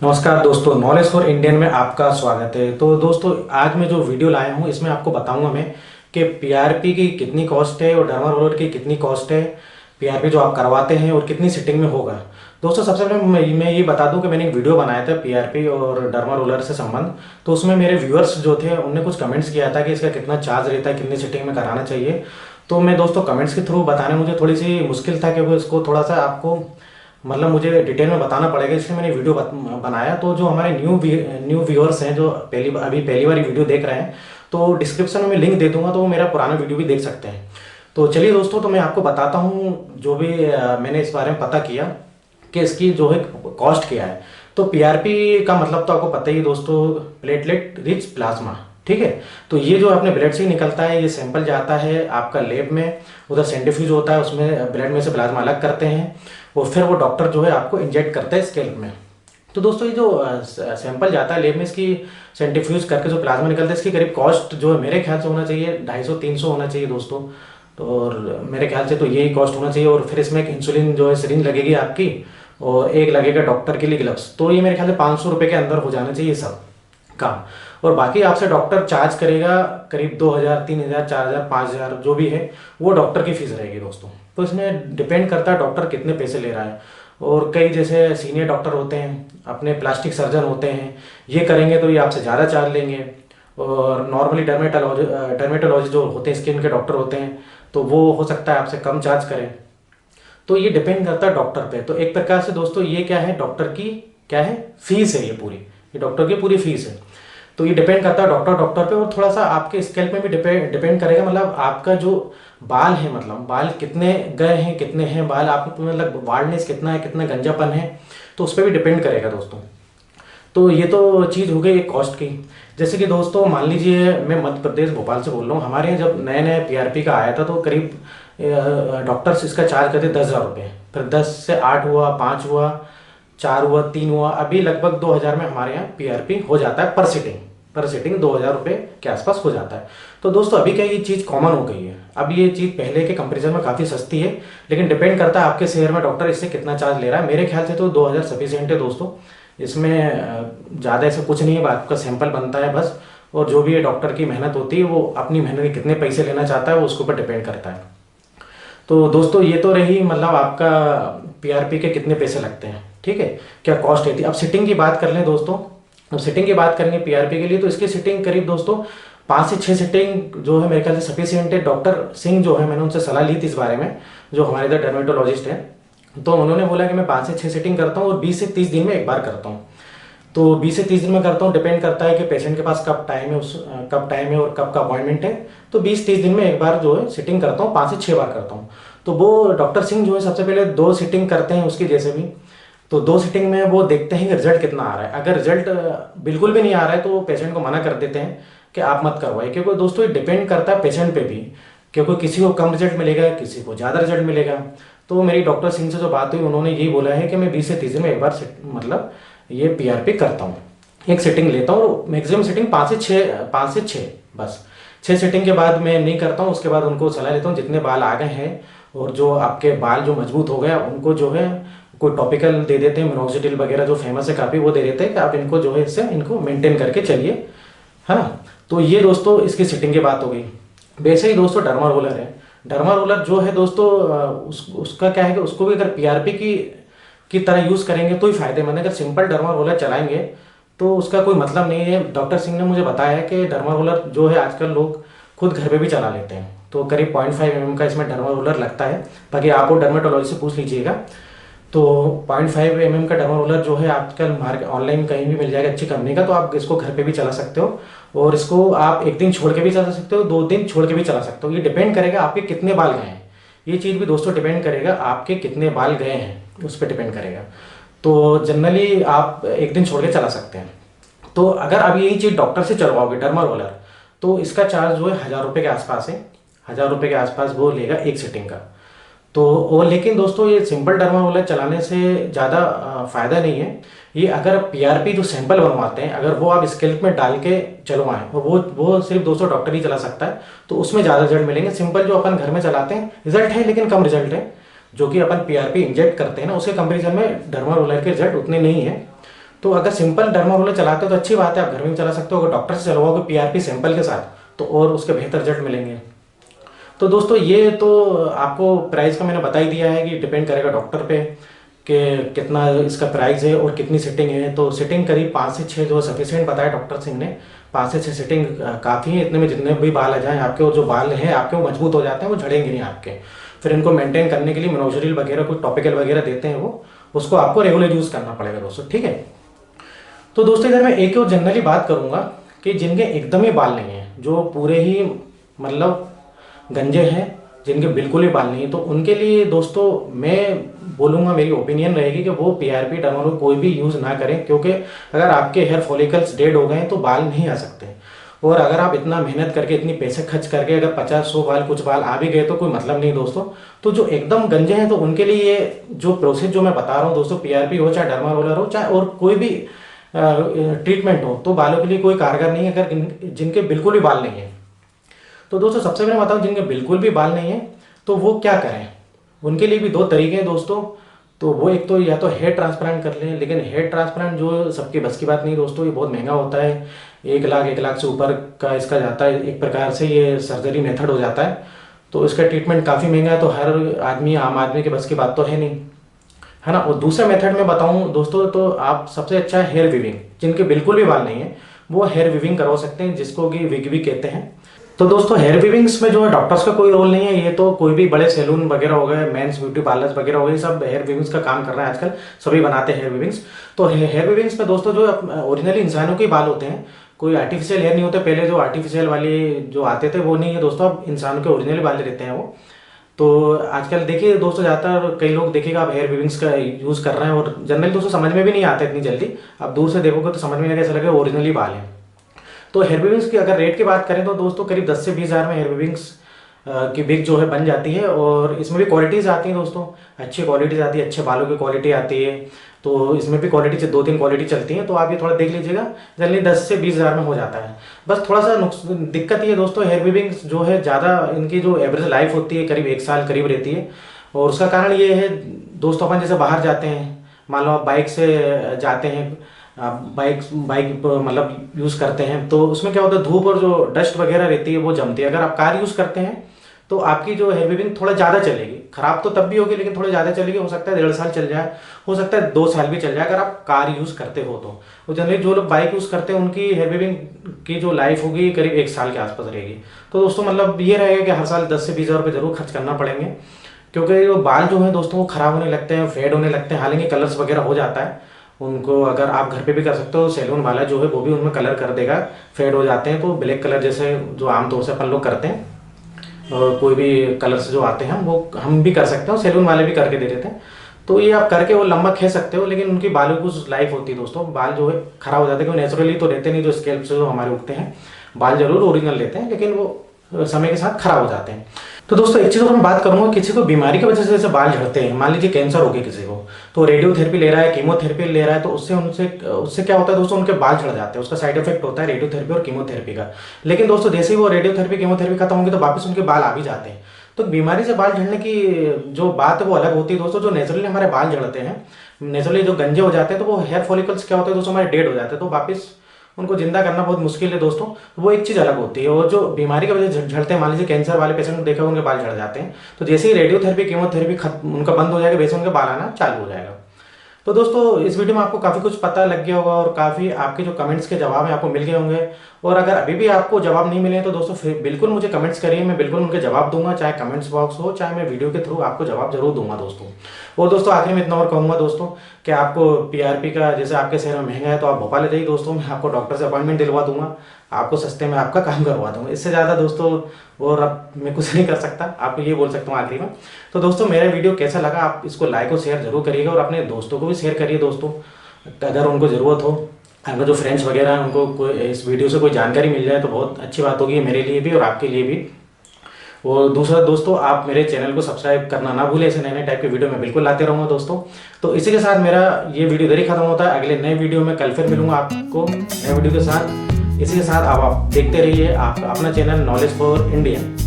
नमस्कार दोस्तों, knowledge for Indian में आपका स्वागत है। तो दोस्तों, आज मैं जो वीडियो लाया हूँ इसमें आपको बताऊंगा मैं कि पीआरपी की कितनी कॉस्ट है और डर्मा रोलर की कितनी कॉस्ट है। पीआरपी जो आप करवाते हैं और कितनी सिटिंग में होगा। दोस्तों, सबसे पहले मैं ये बता दूं कि मैंने एक वीडियो बनाया था पीआरपी और डर्मा रोलर से संबंध। तो उसमें मेरे व्यूअर्स जो थे उनने कुछ कमेंट्स किया था कि इसका कितना चार्ज रहता है, कितनी सिटिंग में कराना चाहिए। तो मैं दोस्तों कमेंट्स के थ्रू बताने मुझे थोड़ी सी मुश्किल था, क्योंकि इसको थोड़ा सा आपको मतलब मुझे डिटेल में बताना पड़ेगा, इसलिए मैंने वीडियो बनाया। तो जो हमारे न्यू व्यूअर्स हैं जो अभी पहली बार वीडियो देख रहे हैं, तो डिस्क्रिप्शन में मैं लिंक दे दूंगा, तो वो मेरा पुराना वीडियो भी देख सकते हैं। तो चलिए दोस्तों, तो मैं आपको बताता हूँ जो भी मैंने इस बारे में पता किया कि इसकी जो है कॉस्ट क्या है। तो पीआरपी का मतलब तो आपको पता ही है दोस्तों, प्लेटलेट रिच प्लाज्मा। ठीक है। तो ये जो अपने ब्लड से ही निकलता है, ये सैंपल जाता है आपका लैब में, उधर सेंट्रीफ्यूज होता है, उसमें ब्लड में से प्लाज्मा अलग करते हैं और फिर वो डॉक्टर जो है आपको इंजेक्ट करता है स्कैल्प में। तो दोस्तों, ये जो सैंपल जाता है लेब में, इसकी सेंट्रीफ्यूज करके जो प्लाज्मा निकलता है, इसकी करीब कॉस्ट जो है मेरे ख्याल से होना चाहिए 250-300 होना चाहिए दोस्तों। तो और मेरे ख्याल से तो यही कॉस्ट होना चाहिए। और फिर इसमें एक इंसुलिन जो है सिरिंज लगेगी आपकी, और एक लगेगा डॉक्टर के लिए ग्लव्स। तो ये मेरे ख्याल से 500 रुपये के अंदर हो जाना चाहिए सब काम। और बाकी आपसे डॉक्टर चार्ज करेगा करीब 2000, 3000, 4000, 5000 जो भी है, वो डॉक्टर की फीस रहेगी दोस्तों। तो इसमें डिपेंड करता है डॉक्टर कितने पैसे ले रहा है। और कई जैसे सीनियर डॉक्टर होते हैं, अपने प्लास्टिक सर्जन होते हैं, ये करेंगे तो ये आपसे ज़्यादा चार्ज लेंगे। और नॉर्मली डर्मेटोलॉजी जो होते हैं, स्किन के डॉक्टर होते हैं, तो वो हो सकता है आपसे कम चार्ज करें। तो ये डिपेंड करता है डॉक्टर पे। तो एक प्रकार से दोस्तों ये क्या है, डॉक्टर की क्या है, फीस है ये पूरी, ये डॉक्टर की पूरी फीस है। तो ये डिपेंड करता है डॉक्टर पे। और थोड़ा सा आपके स्केल्प में भी डिपेंड करेगा, मतलब आपका जो बाल है, मतलब बाल कितने गए हैं, कितने हैं बाल आप, मतलब वार्डनेस कितना है, कितना गंजापन है, तो उस पर भी डिपेंड करेगा दोस्तों। तो ये तो चीज़ हो गई एक कॉस्ट की। जैसे कि दोस्तों मान लीजिए मैं मध्य प्रदेश भोपाल से बोल रहा हूँ। हमारे यहाँ जब नए नए पीआरपी का आया था तो करीब डॉक्टर्स इसका चार्ज करते 10,000 रुपये। फिर 10 से 8 हुआ, 5 हुआ, 4 हुआ, 3 हुआ, अभी लगभग 2000 में हमारे यहाँ पीआरपी हो जाता है पर सिटिंग 2000 रुपये के आसपास हो जाता है। तो दोस्तों अभी क्या ये चीज़ कॉमन हो गई है, अब ये चीज़ पहले के कंपेरिजन में काफ़ी सस्ती है। लेकिन डिपेंड करता है आपके शहर में डॉक्टर इससे कितना चार्ज ले रहा है। मेरे ख्याल से तो 2000 सफिशियंट है दोस्तों। इसमें ज़्यादा ऐसा कुछ नहीं है, आपका सैंपल बनता है बस। और जो भी है डॉक्टर की मेहनत होती है, वो अपनी मेहनत के कितने पैसे लेना चाहता है वो उसके ऊपर डिपेंड करता है। तो दोस्तों ये तो रही मतलब आपका पीआरपी के कितने पैसे लगते हैं, ठीक है, क्या कॉस्ट रहती है। अब सिटिंग की बात कर लें दोस्तों। अब सिटिंग की बात करेंगे पीआरपी के लिए, तो इसकी सिटिंग करीब दोस्तों 5 से 6 सिटिंग जो है मेरे ख्याल से सफिशियंट है। डॉक्टर सिंह जो है, मैंने उनसे सलाह ली थी इस बारे में, जो हमारे इधर डर्मेटोलॉजिस्ट है। तो उन्होंने बोला कि मैं 5 से 6 सिटिंग करता हूँ और 20 से 30 दिन में एक बार करता हूँ। तो 20 से 30 दिन में करता हूँ, डिपेंड करता है कि पेशेंट के पास कब टाइम है, कब टाइम है और कब का अपॉइंटमेंट है। तो 20-30 दिन में एक बार जो है सिटिंग करता हूँ, 5 से 6 बार करता हूँ। तो वो डॉक्टर सिंह जो है सबसे पहले 2 सिटिंग करते हैं उसकी जैसे भी। तो 2 सिटिंग में वो देखते हैं कि रिजल्ट कितना आ रहा है। अगर रिजल्ट बिल्कुल भी नहीं आ रहा है तो वो पेशेंट को मना कर देते हैं कि आप मत करवाइए। क्योंकि दोस्तों ये डिपेंड करता है पेशेंट पे भी, क्योंकि किसी को कम रिजल्ट मिलेगा, किसी को ज़्यादा रिजल्ट मिलेगा। तो मेरी डॉक्टर सिंह से जो बात हुई, उन्होंने यही बोला है कि मैं 20 से 30 दिन में एक बार मतलब ये पीआरपी करता हूँ, एक सिटिंग लेता हूँ। मैक्सिमम सिटिंग 5 से 6 बस। 6 सिटिंग के बाद मैं नहीं करता हूँ। उसके बाद उनको सलाह लेता हूँ जितने बाल आ गए हैं और जो आपके बाल जो मजबूत हो गया, उनको जो है कोई टॉपिकल दे देते हैं, मिनोक्सिडिल वगैरह जो फेमस है काफ़ी, वो दे देते हैं कि आप इनको जो है इससे इनको मेंटेन करके चलिए, है ना। तो ये दोस्तों इसकी सिटिंग की बात हो गई। वैसे ही दोस्तों डर्मा रोलर है। डर्मा रोलर जो है दोस्तों उसका क्या है कि उसको भी अगर पीआरपी की तरह यूज़ करेंगे तो ही फायदेमंद है। अगर सिंपल डर्मा रोलर चलाएंगे तो उसका कोई मतलब नहीं है। डॉक्टर सिंह ने मुझे बताया है कि डर्मा रोलर जो है आजकल लोग खुद घर पे भी चला लेते हैं। तो करीब 0.5 mm का इसमें डर्मा रोलर लगता है। बाकी आप वो डर्मेटोलॉजी से पूछ लीजिएगा। तो 0.5 mm का डर्मा रोलर जो है आजकल मार्केट ऑनलाइन कहीं भी मिल जाएगा अच्छी कंपनी का। तो आप इसको घर पे भी चला सकते हो और इसको आप 1 दिन छोड़ के भी चला सकते हो, 2 दिन छोड़ के भी चला सकते हो। ये डिपेंड करेगा आपके कितने बाल गए हैं। ये चीज़ भी दोस्तों डिपेंड करेगा आपके कितने बाल गए हैं, उस पर डिपेंड करेगा। तो जनरली आप 1 दिन छोड़ के चला सकते हैं। तो अगर आप यही चीज़ डॉक्टर से चलवाओगे डर्मा रोलर, तो इसका चार्ज जो है 1000 रुपये के आसपास है। 1000 रुपये के आसपास वो लेगा एक सिटिंग का। तो और लेकिन दोस्तों ये सिंपल डर्मा रोलर चलाने से ज़्यादा फ़ायदा नहीं है। ये अगर पीआरपी जो सैंपल बनवाते हैं, अगर वो आप स्कैल्प में डाल के चलवाएं, और वो सिर्फ दोस्तों डॉक्टर ही चला सकता है, तो उसमें ज़्यादा रिजल्ट मिलेंगे। सिंपल जो अपन घर में चलाते हैं रिजल्ट है, लेकिन कम रिजल्ट है। जो कि अपन पीआरपी इंजेक्ट करते हैं ना, उसके कंपेरिजन में डर्मा रोलर के रिजल्ट उतने नहीं है। तो अगर सिंपल डर्मा रोलर चलाते हो तो अच्छी बात है, आप घर में भी चला सकते हो। अगर डॉक्टर से चलवाओगे पीआरपी सैंपल के साथ तो और उसके बेहतर रिजल्ट मिलेंगे। तो दोस्तों ये तो आपको प्राइस का मैंने बता ही दिया है कि डिपेंड करेगा डॉक्टर पे कि कितना इसका प्राइस है और कितनी सिटिंग है। तो सिटिंग करीब 5 से 6 जो सफिशिएंट बताया डॉक्टर सिंह ने, 5 से 6 सिटिंग काफ़ी है। इतने में जितने भी बाल आ जाएँ आपके, वो जो बाल हैं आपके वो मजबूत हो जाते हैं, वो झड़ेंगे नहीं आपके। फिर इनको मेंटेन करने के लिए मिनोक्सिडिल वगैरह कुछ टॉपिकल वगैरह देते हैं, वो उसको आपको रेगुलर यूज़ करना पड़ेगा दोस्तों, ठीक है। तो दोस्तों इधर मैं एक और जनरली बात करूँगा कि जिनके एकदम ही बाल नहीं है, जो पूरे ही मतलब गंजे हैं, जिनके बिल्कुल ही बाल नहीं है, तो उनके लिए दोस्तों मैं बोलूँगा, मेरी ओपिनियन रहेगी कि वो पीआरपी डर्मा कोई भी यूज़ ना करें, क्योंकि अगर आपके हेयर फॉलिकल्स डेड हो गए तो बाल नहीं आ सकते। और अगर आप इतना मेहनत करके इतनी पैसे खर्च करके अगर 50-100 बाल कुछ बाल आ भी गए तो कोई मतलब नहीं दोस्तों। तो जो एकदम गंजे हैं तो उनके लिए ये जो प्रोसेस जो मैं बता रहा हूँ दोस्तों, पीआरपी हो चाहे डर्मा रोलर हो चाहे और कोई भी ट्रीटमेंट हो, तो बालों के लिए कोई कारगर नहीं है अगर जिनके बिल्कुल भी बाल नहीं है। तो दोस्तों सबसे पहले बताऊँ जिनके बिल्कुल भी बाल नहीं है तो वो क्या करें। उनके लिए भी 2 तरीके हैं दोस्तों। तो वो एक तो या तो हेयर ट्रांसप्लांट कर लें, लेकिन हेयर ट्रांसप्लांट जो सबके बस की बात नहीं दोस्तों, ये बहुत महंगा होता है। 1 लाख से ऊपर का इसका जाता है, एक प्रकार से ये सर्जरी मेथड हो जाता है। तो इसका ट्रीटमेंट काफ़ी महंगा है, तो हर आदमी आम आदमी के बस की बात तो है नहीं, है ना। और दूसरा मेथड में बताऊं दोस्तों, तो आप सबसे अच्छा है हेयर विविंग। जिनके बिल्कुल भी बाल नहीं है वो हेयर विविंग करवा सकते हैं, जिसको कि विग भी कहते हैं। तो दोस्तों हेयर विविंग्स में जो है डॉक्टर्स का कोई रोल नहीं है, ये तो कोई भी बड़े सैलून वगैरह हो गए, मेंस ब्यूटी पार्लर्स वगैरह हो गए, सब हेयर विविंग्स का काम कर रहे हैं आजकल, सभी बनाते हैं हेयर विविंग्स। तो हेयर विविंग्स में दोस्तों जो ओरिजिनली इंसानों के बाल होते हैं, कोई आर्टिफिशियल हेयर नहीं होते। पहले जो आर्टिफिशियल वाले जो आते थे वो नहीं है दोस्तों, अब इंसानों के ओरिजिनल बाल रहते हैं वो। तो आजकल देखिए दोस्तों ज़्यादातर कई लोग देखिएगा आप हेयर विविंग्स का यूज़ कर रहे हैं, और जनरली दोस्तों समझ में भी नहीं आता इतनी जल्दी। आप दूर से देखोगे तो समझ में कैसा लगेगा ओरिजिनली बाल है। तो हेयर विविंग्स की अगर रेट की बात करें तो दोस्तों करीब 10 से 20 हज़ार में हेयर विविंग्स की बिग जो है बन जाती है। और इसमें भी क्वालिटीज़ आती हैं दोस्तों, अच्छी क्वालिटीज़ आती है, अच्छे बालों की क्वालिटी आती है। तो इसमें भी क्वालिटी 2-3 क्वालिटी चलती हैं, तो आप ये थोड़ा देख लीजिएगा। जनरली 10 से 20 हज़ार में हो जाता है। बस थोड़ा सा दिक्कत ये दोस्तों, हेयर विविंग्स जो है ज़्यादा इनकी जो एवरेज लाइफ होती है करीब 1 साल करीब रहती है। और उसका कारण ये है दोस्तों, अपन जैसे बाहर जाते हैं, मान लो आप बाइक से जाते हैं, आप बाइक मतलब यूज़ करते हैं, तो उसमें क्या होता है धूप और जो डस्ट वगैरह रहती है वो जमती है। अगर आप कार यूज़ करते हैं तो आपकी जो हेयर विविंग थोड़ा ज़्यादा चलेगी, खराब तो तब भी होगी लेकिन थोड़ा ज़्यादा चलेगी। हो सकता है 1.5 साल चल जाए, हो सकता है 2 साल भी चल जाए अगर आप कार यूज़ करते हो तो जनरली जो लोग बाइक यूज़ करते हैं उनकी हेयर विविंग की जो लाइफ होगी करीब 1 साल के आसपास रहेगी। तो दोस्तों मतलब ये रहेगा कि हर साल 10 से 20 हज़ार रुपये जरूर खर्च करना पड़ेंगे, क्योंकि जो बाल जो है दोस्तों वो ख़राब होने लगते हैं, फेड होने लगते हैं। हालांकि कलर्स वगैरह हो जाता है उनको, अगर आप घर पे भी कर सकते हो, सैलून वाला जो है वो भी उनमें कलर कर देगा। फेड हो जाते हैं तो ब्लैक कलर जैसे जो आमतौर से अपन लोग करते हैं, और कोई भी कलर्स जो आते हैं वो हम भी कर सकते हैं, सैलून वाले भी करके दे देते हैं। तो ये आप करके वो लंबा खींच सकते हो, लेकिन उनकी बालों की कुछ लाइफ होती है दोस्तों। बाल जो है खराब हो जाते हैं, क्योंकि नेचुरली तो रहते नहीं, जो स्कैल्प से जो हमारे उगते हैं बाल जरूर ओरिजिनल रहते हैं, लेकिन वो समय के साथ खराब हो जाते हैं। तो दोस्तों एक चीज़ और मैं बात करूंगा, किसी को बीमारी की वजह से जैसे बाल झड़ते हैं, मान लीजिए कैंसर हो गया किसी को, तो रेडियोथेरेपी ले रहा है, कीमोथेरेपी ले रहा है, तो उससे क्या होता है दोस्तों, उनके बाल झड़ जाते हैं। उसका साइड इफेक्ट होता है रेडियोथेरेपी और कीमोथेरेपी का। लेकिन दोस्तों जैसे ही वो रेडियोथेरेपी कीमोथेरेपी खत्म होगी तो वापस उनके बाल आ भी जाते हैं। तो बीमारी से बाल झड़ने की जो बात है वो अलग होती है दोस्तों। जो नेचुरली हमारे बाल झड़ते हैं, नेचुरली जो गंजे हो जाते हैं, तो वो हेयर फॉलिकल्स क्या होते हैं दोस्तों, हमारे डेड हो जाते हैं, तो वापस उनको जिंदा करना बहुत मुश्किल है दोस्तों। वो एक चीज़ अलग होती है। और जो बीमारी की वजह से झड़ते हैं, मान लीजिए कैंसर वाले पेशेंट को देखा उनके बाल झड़ जाते हैं, तो जैसे ही रेडियोथेरेपी कीमोथेरेपी उनका बंद हो जाएगा, वैसे उनके बाल आना चालू हो जाएगा। तो दोस्तों इस वीडियो में आपको काफ़ी कुछ पता लग गया होगा, और काफ़ी आपके जो कमेंट्स के जवाब हैं आपको मिल गए होंगे। और अगर अभी भी आपको जवाब नहीं मिले तो दोस्तों फिर बिल्कुल मुझे कमेंट्स करिए, मैं बिल्कुल उनके जवाब दूंगा, चाहे कमेंट्स बॉक्स हो चाहे मैं वीडियो के थ्रू आपको जवाब जरूर दूंगा दोस्तों। और दोस्तों आखिर में इतना और कहूँगा दोस्तों कि आपको पीआरपी का जैसे आपके शहर में महंगा है तो आप भोपाल ले जाइए दोस्तों, मैं आपको डॉक्टर से अपॉइंटमेंट दिलवा दूंगा, आपको सस्ते में आपका काम करवा दूंगा। इससे ज़्यादा दोस्तों और अब मैं कुछ नहीं कर सकता, आपको ये बोल सकता हूँ आखिरी में। तो दोस्तों मेरा वीडियो कैसा लगा, आप इसको लाइक और शेयर जरूर करिएगा, और अपने दोस्तों को भी शेयर करिए दोस्तों, अगर उनको ज़रूरत हो। अगर जो फ्रेंड्स वगैरह हैं उनको कोई इस वीडियो से कोई जानकारी मिल जाए तो बहुत अच्छी बात होगी, मेरे लिए भी और आपके लिए भी। और दूसरा दोस्तों आप मेरे चैनल को सब्सक्राइब करना ना भूलें, ऐसे नए नए टाइप के वीडियो मैं बिल्कुल लाते रहूँगा दोस्तों। तो इसी के साथ मेरा ये वीडियो इधर ही खत्म होता है। अगले नए वीडियो में कल फिर मिलूंगा आपको नए वीडियो के साथ। इसी के साथ आप देखते रहिए आप अपना चैनल नॉलेज फॉर इंडियन।